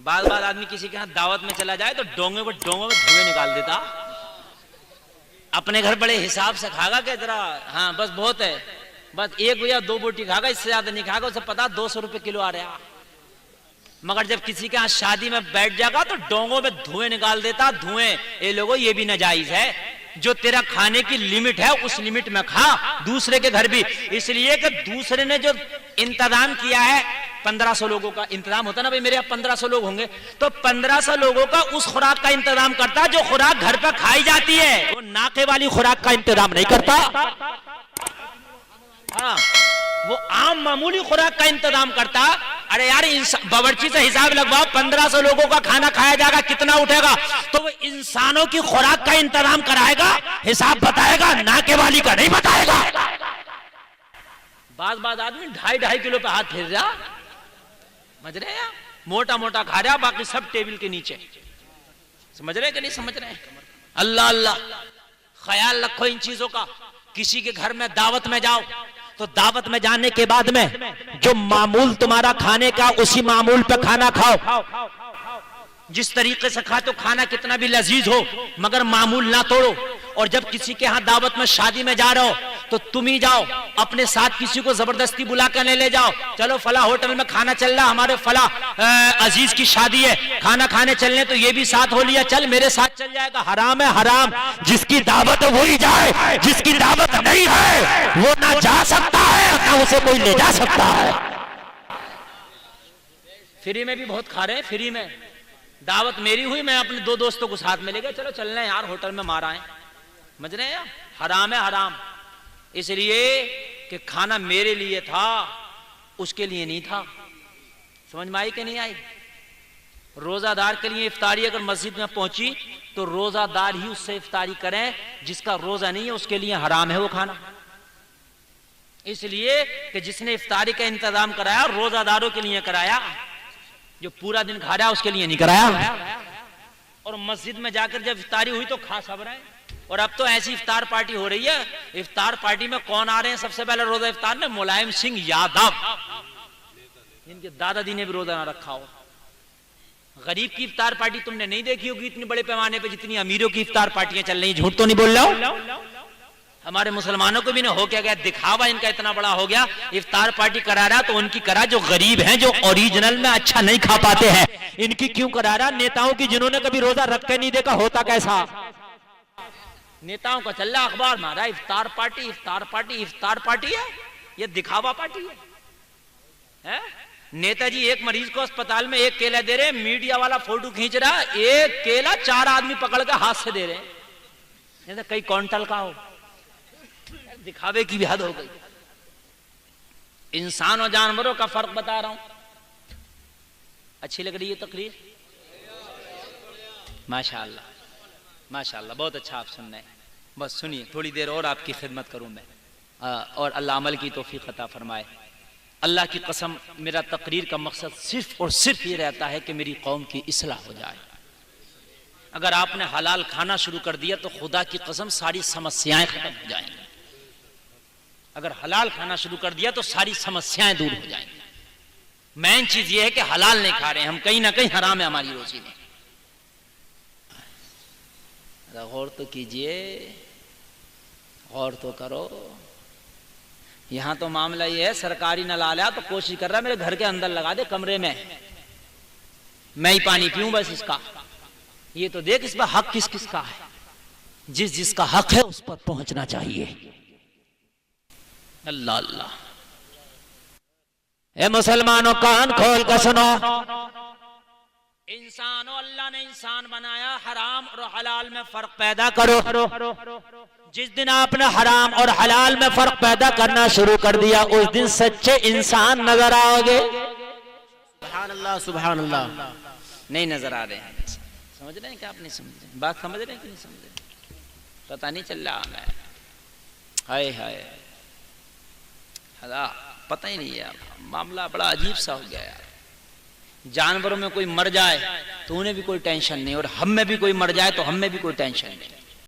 بعض آدمی کسی کے ہاں دعوت میں چلا جائے تو ڈونگے میں دھوئے نکال دیتا. اپنے گھر بڑے حساب سے کھا گا کہ ذرا ہاں بس بہت ہے, بس ایک یا دو بوٹی کھا گا, اس سے زیادہ نہیں کھا گا. اسے پتا 200 روپے کلو آ رہا. مگر جب کسی کے ہاں شادی میں بیٹھ جائے گا تو ڈونگوں میں دھوئے نکال دیتا. دھوئے اے لوگوں یہ بھی ناجائز ہے. جو تیرا کھانے کی لمٹ ہے اس لمٹ میں کھا, دوسرے کے گھر بھی. اس لیے کہ دوسرے نے جو انتظام کیا ہے 1500 لوگوں کا انتظام ہوتا نا بھائی, میرے یہاں 1500 لوگ ہوں گے تو 1500 لوگوں کا اس خوراک کا انتظام کرتا جو خوراک گھر پہ کھائی جاتی ہے. وہ ناقے والی خوراک کا انتظام نہیں کرتا. ہاں وہ عام معمولی خوراک کا انتظام کرتا. ارے یار باورچی سے حساب لگواؤ, 1500 لوگوں کا کھانا کھایا جائے گا, کتنا اٹھے گا؟ تو وہ انسانوں کی خوراک کا انتظام کرائے گا, حساب بتائے گا, ناکے والی کا نہیں بتائے گا. بعض آدمی 2.5 کلو پہ ہاتھ پھیر رہا, سمجھ رہے ہیں, موٹا موٹا کھا رہا, باقی سب ٹیبل کے نیچے. سمجھ رہے کہ نہیں سمجھ رہے؟ اللہ اللہ, خیال رکھو ان چیزوں کا. کسی کے گھر میں دعوت میں جاؤ تو دعوت میں جانے کے بعد میں جو معمول تمہارا کھانے کا اسی معمول پہ کھانا کھاؤ. جس طریقے سے کھا تو کھانا کتنا بھی لذیذ ہو مگر معمول نہ توڑو. اور جب کسی کے ہاں دعوت میں شادی میں جا رہے ہو تو تم ہی جاؤ, اپنے ساتھ کسی کو زبردستی بلا کر لے جاؤ. چلو فلاں ہوٹل میں کھانا چل رہا, ہمارے فلاں عزیز کی شادی ہے, کھانا کھانے چلنے تو یہ بھی ساتھ ہو لیا, چل میرے ساتھ چل جائے گا. حرام ہے حرام. جس کی دعوت ہے وہی جائے, جس کی دعوت نہیں ہے وہ نہ جا سکتا ہے نہ اسے کوئی لے جا سکتا ہے. فری میں بھی بہت کھا رہے ہیں. فری میں دعوت میری ہوئی, میں اپنے 2 دوستوں کو ساتھ میں لے گیا, چلو چل رہے ہیں یار ہوٹل میں مار آئے. سمجھ رہے ہیں, حرام ہے حرام. اس لیے کہ کھانا میرے لیے تھا, اس کے لیے نہیں تھا. سمجھ میں آئی کہ نہیں آئی؟ روزہ دار کے لیے افطاری اگر مسجد میں پہنچی تو روزہ دار ہی اس سے افطاری کریں, جس کا روزہ نہیں ہے اس کے لیے حرام ہے وہ کھانا. اس لیے کہ جس نے افطاری کا انتظام کرایا روزہ داروں کے لیے کرایا, جو پورا دن کھا رہا اس کے لیے نہیں کرایا. اور مسجد میں جا کر جب افطاری ہوئی تو کھا سب رہے. اور اب تو ایسی افطار پارٹی ہو رہی ہے, افطار پارٹی میں کون آ رہے ہیں سب سے پہلے روزہ افطار میں؟ ملائم سنگھ یادو, جن کے دادا دی نے بھی روزہ نہ رکھا ہو. غریب کی افطار پارٹی تم نے نہیں دیکھی ہوگی اتنے بڑے پیمانے پہ جتنی امیروں کی افطار پارٹیاں چل رہی ہیں. جھوٹ تو نہیں بول رہا ہوں؟ ہمارے مسلمانوں کو بھی نہ ہو کیا گیا, دکھاوا ان کا اتنا بڑا ہو گیا. افطار پارٹی کرا رہا تو ان کی کرا جو غریب ہیں, جو اوریجنل میں اچھا نہیں کھا پاتے ہیں, ان کی کیوں کرا رہا؟ نیتاؤں کی جنہوں نے کبھی روزہ رکھ کے نہیں دیکھا ہوتا کیسا. نیتاؤں کا چل رہا اخبار مارا افطار پارٹی افطار پارٹی. افطار پارٹی ہے یہ دکھاوا پارٹی ہے. نیتا جی ایک مریض کو اسپتال میں 1 کیلا دے رہے, میڈیا والا فوٹو کھینچ رہا, 1 کیلا 4 آدمی پکڑ کے ہاتھ سے دے رہے ہیں, کئی کونٹل کا ہو. دکھاوے کی بھی حد ہو گئی. انسان اور جانوروں کا فرق بتا رہا ہوں. اچھی لگ رہی ہے تقریر؟ ماشاءاللہ ماشاءاللہ, بہت اچھا آپ سن رہے ہیں. بس سنیے, تھوڑی دیر اور آپ کی خدمت کروں میں, اور اللہ عمل کی توفیق عطا فرمائے. اللہ کی قسم میرا تقریر کا مقصد صرف اور صرف یہ رہتا ہے کہ میری قوم کی اصلاح ہو جائے. اگر آپ نے حلال کھانا شروع کر دیا تو خدا کی قسم ساری سمسیائیں ختم ہو جائیں گی. اگر حلال کھانا شروع کر دیا تو ساری سمسیائیں دور ہو جائیں گی. مین چیز یہ ہے کہ حلال نہیں کھا رہے ہیں ہم, کہیں نہ کہیں حرام ہے ہماری روزی میں. غور تو کیجئے, غور تو کرو. یہاں تو معاملہ یہ ہے, سرکاری نل آ رہا تو کوشش کر رہا ہے میرے گھر کے اندر لگا دے کمرے میں ہی پانی پیوں بس اس کا. یہ تو دیکھ اس پر حق کس کس کا ہے. جس کا حق ہے اس پر پہنچنا چاہیے. اللہ اللہ. اے مسلمانوں کان کھول کر سنو, انسانوں اللہ نے انسان بنایا, حرام اور حلال میں فرق پیدا کرو. جس دن آپ نے حرام اور حلال میں فرق پیدا کرنا شروع کر دیا اس دن سچے انسان نظر آؤ گے. سبحان اللہ سبحان اللہ. نہیں نظر آ رہے ہیں. سمجھ رہے ہیں کہ آپ نہیں سمجھ رہے؟ بات سمجھ رہے ہیں کہ نہیں سمجھ رہے؟ پتہ نہیں چل رہا میں. ہائے ہائے, پتہ ہی نہیں ہے. معاملہ بڑا عجیب سا ہو گیا یار. جانوروں میں کوئی مر جائے تو انہیں بھی کوئی ٹینشن نہیں, اور ہم میں بھی کوئی مر جائے تو ہم میں بھی کوئی ٹینشن نہیں.